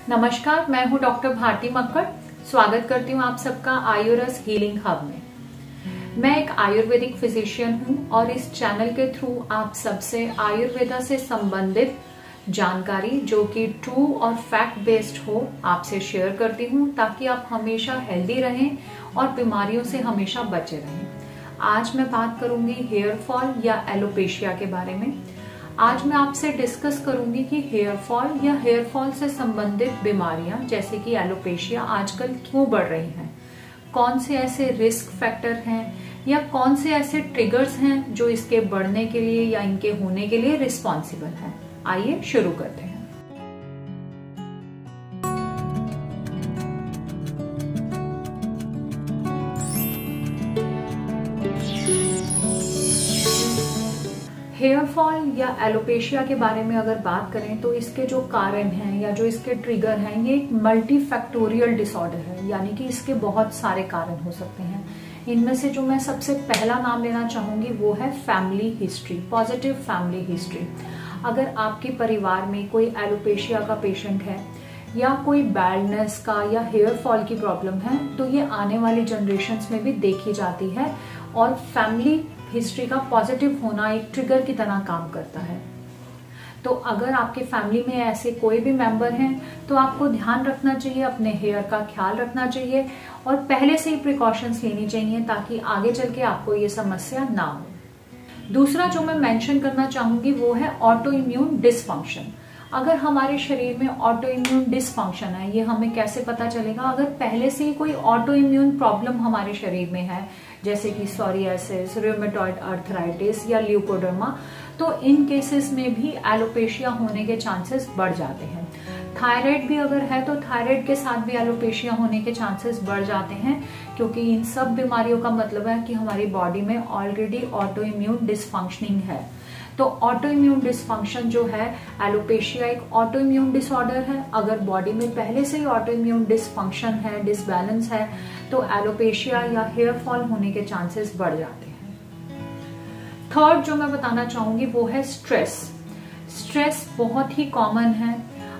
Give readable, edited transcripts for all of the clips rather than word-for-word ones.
नमस्कार, मैं हूं डॉक्टर भारती मक्कड़। स्वागत करती हूं आप सबका आयुरस हीलिंग हब में। मैं एक आयुर्वेदिक फिजिशियन हूं और इस चैनल के थ्रू आप सबसे आयुर्वेदा से संबंधित जानकारी जो कि ट्रू और फैक्ट बेस्ड हो आपसे शेयर करती हूं, ताकि आप हमेशा हेल्दी रहें और बीमारियों से हमेशा बचे रहें। आज मैं बात करूंगी हेयर फॉल या एलोपेशिया के बारे में। आज मैं आपसे डिस्कस करूंगी कि हेयर फॉल या हेयर फॉल से संबंधित बीमारियां जैसे कि एलोपेशिया आजकल क्यों बढ़ रही हैं, कौन से ऐसे रिस्क फैक्टर हैं या कौन से ऐसे ट्रिगर्स हैं जो इसके बढ़ने के लिए या इनके होने के लिए रिस्पॉन्सिबल हैं। आइए शुरू करते हैं। हेयर फॉल या एलोपेशिया के बारे में अगर बात करें तो इसके जो कारण हैं या जो इसके ट्रिगर हैं, ये एक मल्टी फैक्टोरियल डिसऑर्डर है, यानी कि इसके बहुत सारे कारण हो सकते हैं। इनमें से जो मैं सबसे पहला नाम लेना चाहूंगी वो है family history, positive family history. अगर आपके परिवार में कोई एलोपेशिया का पेशेंट है या कोई बैल्डनेस का या हेयर फॉल की प्रॉब्लम है, तो ये आने वाली जनरेशन्स में भी देखी जाती है और फैमिली हिस्ट्री का पॉजिटिव होना एक ट्रिगर की तरह काम करता है। तो अगर आपके फैमिली में ऐसे कोई भी मेंबर हैं तो आपको ध्यान रखना चाहिए, अपने हेयर का ख्याल रखना चाहिए और पहले से ही प्रिकॉशंस लेनी चाहिए ताकि आगे चल के आपको ये समस्या ना हो। दूसरा जो मैं मेंशन करना चाहूंगी वो है ऑटो इम्यून डिसफंक्शन। अगर हमारे शरीर में ऑटो इम्यून डिसफंक्शन है, ये हमें कैसे पता चलेगा? अगर पहले से ही कोई ऑटो इम्यून प्रॉब्लम हमारे शरीर में है, जैसे कि सोरियासिस, रूमेटॉइड आर्थराइटिस या ल्यूकोडर्मा, तो इन केसेस में भी एलोपेशिया होने के चांसेस बढ़ जाते हैं। थायराइड भी अगर है तो थायराइड के साथ भी एलोपेशिया होने के चांसेस बढ़ जाते हैं, क्योंकि इन सब बीमारियों का मतलब है कि हमारी बॉडी में ऑलरेडी ऑटो इम्यून डिसफंक्शनिंग है। तो ऑटो इम्यून डिसफंक्शन जो है, एलोपेशिया एक ऑटो इम्यून डिसऑर्डर है। अगर बॉडी में पहले से ही ऑटो इम्यून डिसफंक्शन है, डिसबैलेंस है, तो एलोपेशिया या हेयर फॉल होने के चांसेस बढ़ जाते हैं। थर्ड जो मैं बताना चाहूंगी वो है स्ट्रेस। स्ट्रेस बहुत ही कॉमन है।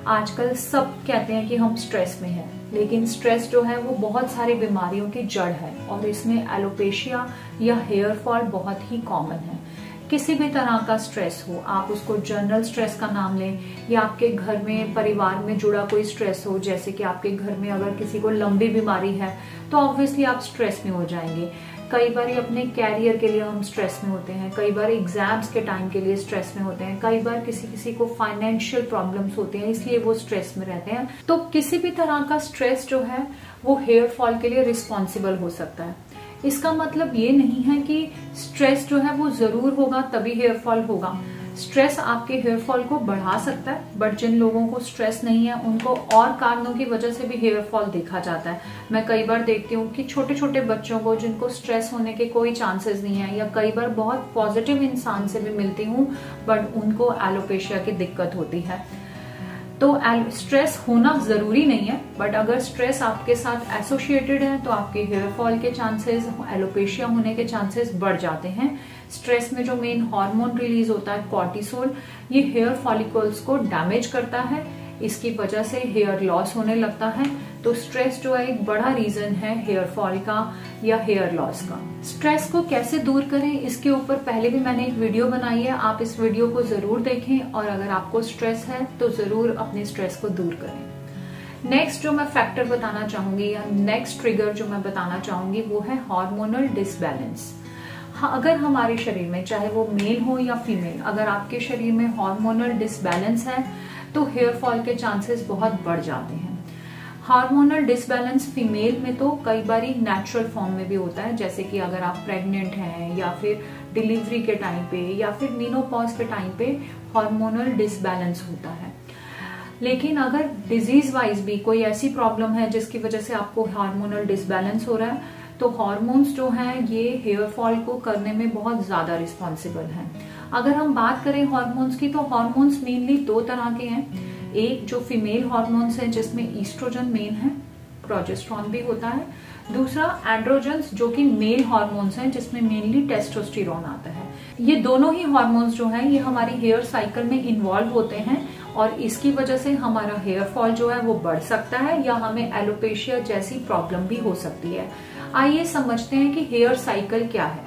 आजकल सब कहते हैं कि हम स्ट्रेस में हैं, लेकिन स्ट्रेस जो है वो बहुत सारी बीमारियों की जड़ है और इसमें एलोपेशिया या हेयर फॉल बहुत ही कॉमन है। किसी भी तरह का स्ट्रेस हो, आप उसको जनरल स्ट्रेस का नाम लें या आपके घर में परिवार में जुड़ा कोई स्ट्रेस हो, जैसे कि आपके घर में अगर किसी को लंबी बीमारी है तो ऑब्वियसली आप स्ट्रेस में हो जाएंगे। कई बार अपने कैरियर के लिए हम स्ट्रेस में होते हैं, कई बार एग्जाम्स के टाइम के लिए स्ट्रेस में होते हैं, कई बार किसी को फाइनेंशियल प्रॉब्लम्स होते हैं, इसलिए वो स्ट्रेस में रहते हैं। तो किसी भी तरह का स्ट्रेस जो है वो हेयर फॉल के लिए रिस्पॉन्सिबल हो सकता है। इसका मतलब ये नहीं है कि स्ट्रेस जो है वो जरूर होगा तभी हेयर फॉल होगा। स्ट्रेस आपके हेयर फॉल को बढ़ा सकता है, बट जिन लोगों को स्ट्रेस नहीं है उनको और कारणों की वजह से भी हेयर फॉल देखा जाता है। मैं कई बार देखती हूँ कि छोटे छोटे बच्चों को जिनको स्ट्रेस होने के कोई चांसेस नहीं है, या कई बार बहुत पॉजिटिव इंसान से भी मिलती हूँ बट उनको एलोपेशिया की दिक्कत होती है। तो स्ट्रेस होना जरूरी नहीं है, बट अगर स्ट्रेस आपके साथ एसोसिएटेड है तो आपके हेयर फॉल के चांसेस, एलोपेशिया होने के चांसेस बढ़ जाते हैं। स्ट्रेस में जो मेन हार्मोन रिलीज होता है कॉर्टिसोल, ये हेयर फॉलिकल्स को डैमेज करता है, इसकी वजह से हेयर लॉस होने लगता है। तो स्ट्रेस जो है एक बड़ा रीजन है हेयर फॉल का या हेयर लॉस का। स्ट्रेस को कैसे दूर करें, इसके ऊपर पहले भी मैंने एक वीडियो बनाई है, आप इस वीडियो को जरूर देखें और अगर आपको स्ट्रेस है तो जरूर अपने स्ट्रेस को दूर करें। नेक्स्ट जो मैं फैक्टर बताना चाहूंगी या नेक्स्ट ट्रिगर जो मैं बताना चाहूंगी वो है हार्मोनल डिसबैलेंस। अगर हमारे शरीर में, चाहे वो मेल हो या फीमेल, अगर आपके शरीर में हार्मोनल डिसबैलेंस है तो हेयर फॉल के चांसेस बहुत बढ़ जाते हैं। हार्मोनल डिसबैलेंस फीमेल में तो कई बार नेचुरल फॉर्म में भी होता है, जैसे कि अगर आप प्रेग्नेंट हैं या फिर डिलीवरी के टाइम पे या फिर मीनोपॉज के टाइम पे हार्मोनल डिसबैलेंस होता है। लेकिन अगर डिजीज वाइज भी कोई ऐसी प्रॉब्लम है जिसकी वजह से आपको हार्मोनल डिसबैलेंस हो रहा है, तो हार्मोन्स जो हैं ये हेयर फॉल को करने में बहुत ज्यादा रिस्पॉन्सिबल हैं। अगर हम बात करें हार्मोन्स की, तो हार्मोन्स मेनली दो तरह के हैं। एक जो फीमेल हार्मोन्स हैं जिसमें ईस्ट्रोजन मेन है, प्रोजेस्टेरॉन भी होता है। दूसरा एंड्रोजन्स जो कि मेल हार्मोन्स हैं जिसमें मेनली टेस्टोस्टेरोन आता है। ये दोनों ही हार्मोन्स जो हैं ये हमारी हेयर साइकिल में इन्वॉल्व होते हैं और इसकी वजह से हमारा हेयर फॉल जो है वो बढ़ सकता है या हमें एलोपेशिया जैसी प्रॉब्लम भी हो सकती है। आइए समझते हैं कि हेयर साइकिल क्या है।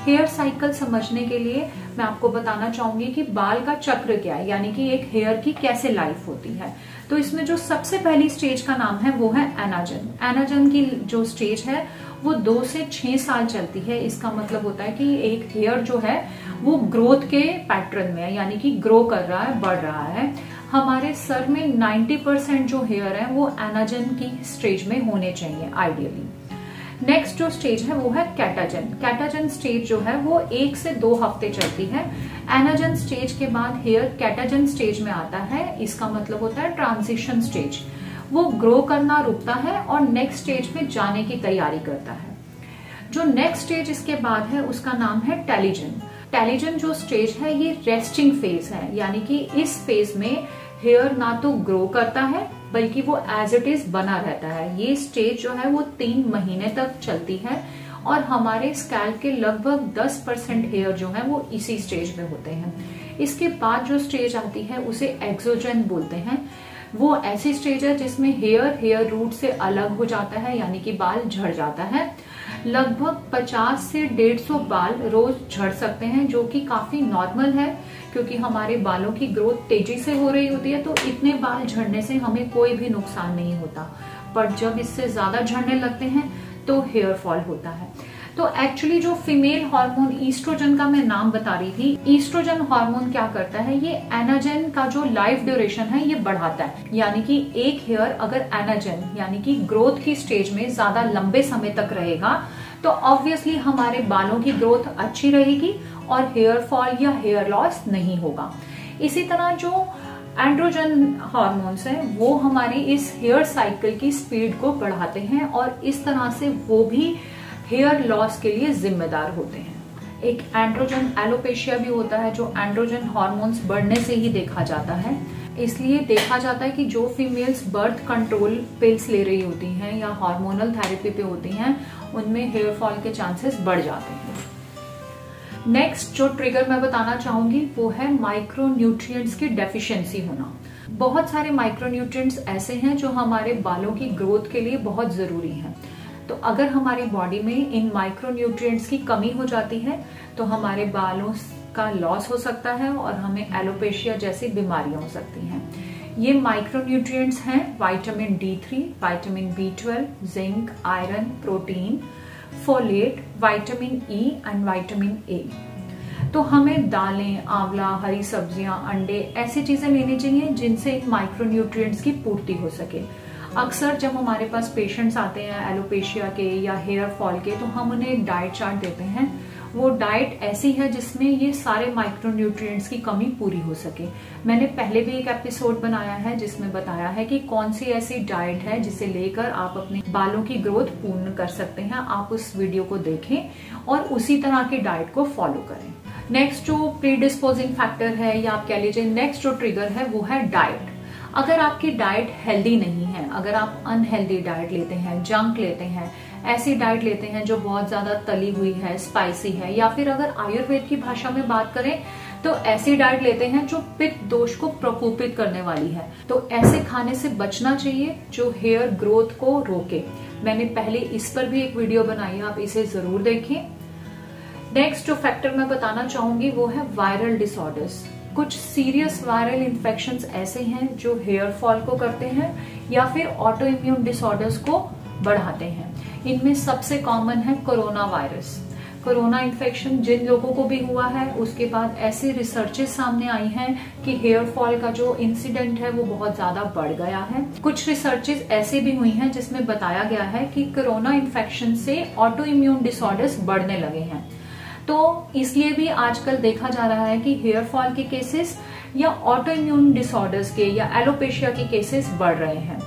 हेयर साइकिल समझने के लिए मैं आपको बताना चाहूंगी कि बाल का चक्र क्या है, यानी कि एक हेयर की कैसे लाइफ होती है। तो इसमें जो सबसे पहली स्टेज का नाम है वो है एनाजन। एनाजन की जो स्टेज है वो 2 से 6 साल चलती है। इसका मतलब होता है कि एक हेयर जो है वो ग्रोथ के पैटर्न में है, यानी कि ग्रो कर रहा है, बढ़ रहा है। हमारे सर में 90% जो हेयर है वो एनाजन की स्टेज में होने चाहिए आइडियली। नेक्स्ट जो स्टेज है वो है कैटाजन। कैटाजन स्टेज जो है वो 1 से 2 हफ्ते चलती है। एनाजन स्टेज के बाद हेयर कैटाजन स्टेज में आता है। इसका मतलब होता है ट्रांजिशन स्टेज। वो ग्रो करना रुकता है और नेक्स्ट स्टेज में जाने की तैयारी करता है। जो नेक्स्ट स्टेज इसके बाद है उसका नाम है टेलिजन। टेलिजन जो स्टेज है ये रेस्टिंग फेज है, यानी कि इस फेज में हेयर ना तो ग्रो करता है बल्कि वो एज इट इज बना रहता है। ये स्टेज जो है वो 3 महीने तक चलती है और हमारे स्कैल्प के लगभग 10% हेयर जो है वो इसी स्टेज में होते हैं। इसके बाद जो स्टेज आती है उसे एक्सोजन बोलते हैं। वो ऐसी स्टेज है जिसमें हेयर रूट से अलग हो जाता है, यानी कि बाल झड़ जाता है। लगभग 50 से 150 बाल रोज झड़ सकते हैं, जो कि काफी नॉर्मल है क्योंकि हमारे बालों की ग्रोथ तेजी से हो रही होती है। तो इतने बाल झड़ने से हमें कोई भी नुकसान नहीं होता, पर जब इससे ज्यादा झड़ने लगते हैं तो हेयर फॉल होता है। तो एक्चुअली जो फीमेल हार्मोन ईस्ट्रोजन का मैं नाम बता रही थी, ईस्ट्रोजन हार्मोन क्या करता है, ये एनाजन का जो लाइफ ड्यूरेशन है ये बढ़ाता है। यानी कि एक हेयर अगर एनाजन यानी कि ग्रोथ की स्टेज में ज्यादा लंबे समय तक रहेगा तो ऑब्वियसली हमारे बालों की ग्रोथ अच्छी रहेगी और हेयर फॉल या हेयर लॉस नहीं होगा। इसी तरह जो एंड्रोजन हार्मोन्स हैं वो हमारी इस हेयर साइकिल की स्पीड को बढ़ाते हैं और इस तरह से वो भी हेयर लॉस के लिए जिम्मेदार होते हैं। एक एंड्रोजन एलोपेशिया भी होता है जो एंड्रोजन हार्मोन्स बढ़ने से ही देखा जाता है। इसलिए देखा जाता है कि जो फीमेल्स बर्थ कंट्रोल पिल्स ले रही होती हैं या हार्मोनल थेरेपी पे होती हैं उनमें हेयर फॉल के चांसेस बढ़ जाते हैं। नेक्स्ट जो ट्रिगर मैं बताना चाहूंगी वो है माइक्रोन्यूट्रिएंट्स की डेफिशिएंसी होना। बहुत सारे माइक्रोन्यूट्रिएंट्स ऐसे हैं जो हमारे बालों की ग्रोथ के लिए बहुत जरूरी हैं। तो अगर हमारी बॉडी में इन माइक्रोन्यूट्रिएंट्स की कमी हो जाती है तो हमारे बालों का लॉस हो सकता है और हमें एलोपेशिया जैसी बीमारियां हो सकती हैं। ये माइक्रोन्यूट्रिएंट्स हैं vitamin D3, vitamin B12, zinc, iron, protein, folate, vitamin E and vitamin A। तो हमें दालें, आंवला, हरी सब्जियां, अंडे ऐसी चीजें लेनी चाहिए जिनसे इन माइक्रोन्यूट्रिएंट्स की पूर्ति हो सके। अक्सर जब हमारे पास पेशेंट्स आते हैं एलोपेशिया के या हेयर फॉल के तो हम उन्हें एक डाइट चार्ट देते हैं। वो डाइट ऐसी है जिसमें ये सारे माइक्रोन्यूट्रिएंट्स की कमी पूरी हो सके। मैंने पहले भी एक एपिसोड बनाया है जिसमें बताया है कि कौन सी ऐसी डाइट है जिसे लेकर आप अपने बालों की ग्रोथ पूर्ण कर सकते हैं। आप उस वीडियो को देखें और उसी तरह की डाइट को फॉलो करें। नेक्स्ट जो प्रीडिस्पोजिंग फैक्टर है या आप कह लीजिए नेक्स्ट जो ट्रिगर है वो है डाइट। अगर आपकी डाइट हेल्दी नहीं है, अगर आप अनहेल्दी डाइट लेते हैं, जंक लेते हैं, ऐसी डाइट लेते हैं जो बहुत ज्यादा तली हुई है, स्पाइसी है, या फिर अगर आयुर्वेद की भाषा में बात करें तो ऐसी डाइट लेते हैं जो पित्त दोष को प्रकोपित करने वाली है, तो ऐसे खाने से बचना चाहिए जो हेयर ग्रोथ को रोके। मैंने पहले इस पर भी एक वीडियो बनाई है, आप इसे जरूर देखें। नेक्स्ट जो फैक्टर मैं बताना चाहूंगी वो है वायरल डिसऑर्डर्स। कुछ सीरियस वायरल इन्फेक्शंस ऐसे हैं जो हेयर फॉल को करते हैं या फिर ऑटो इम्यून डिसऑर्डर्स को बढ़ाते हैं। इनमें सबसे कॉमन है कोरोना वायरस। कोरोना इन्फेक्शन जिन लोगों को भी हुआ है उसके बाद ऐसी रिसर्चेस सामने आई हैं कि हेयर फॉल का जो इंसिडेंट है वो बहुत ज्यादा बढ़ गया है। कुछ रिसर्चेस ऐसे भी हुई हैं जिसमें बताया गया है कि कोरोना इन्फेक्शन से ऑटो इम्यून डिसऑर्डर्स बढ़ने लगे हैं। तो इसलिए भी आजकल देखा जा रहा है कि हेयर फॉल के केसेस या ऑटो इम्यून डिसऑर्डर्स के या एलोपेशिया के केसेस बढ़ रहे हैं।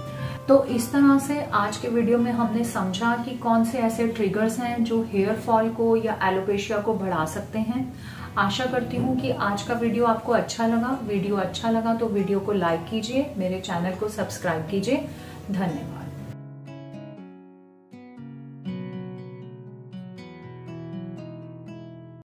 तो इस तरह से आज के वीडियो में हमने समझा कि कौन से ऐसे ट्रिगर्स हैं जो हेयर फॉल को या एलोपेशिया को बढ़ा सकते हैं। आशा करती हूँ कि आज का वीडियो आपको अच्छा लगा। वीडियो अच्छा लगा तो वीडियो को लाइक कीजिए, मेरे चैनल को सब्सक्राइब कीजिए। धन्यवाद।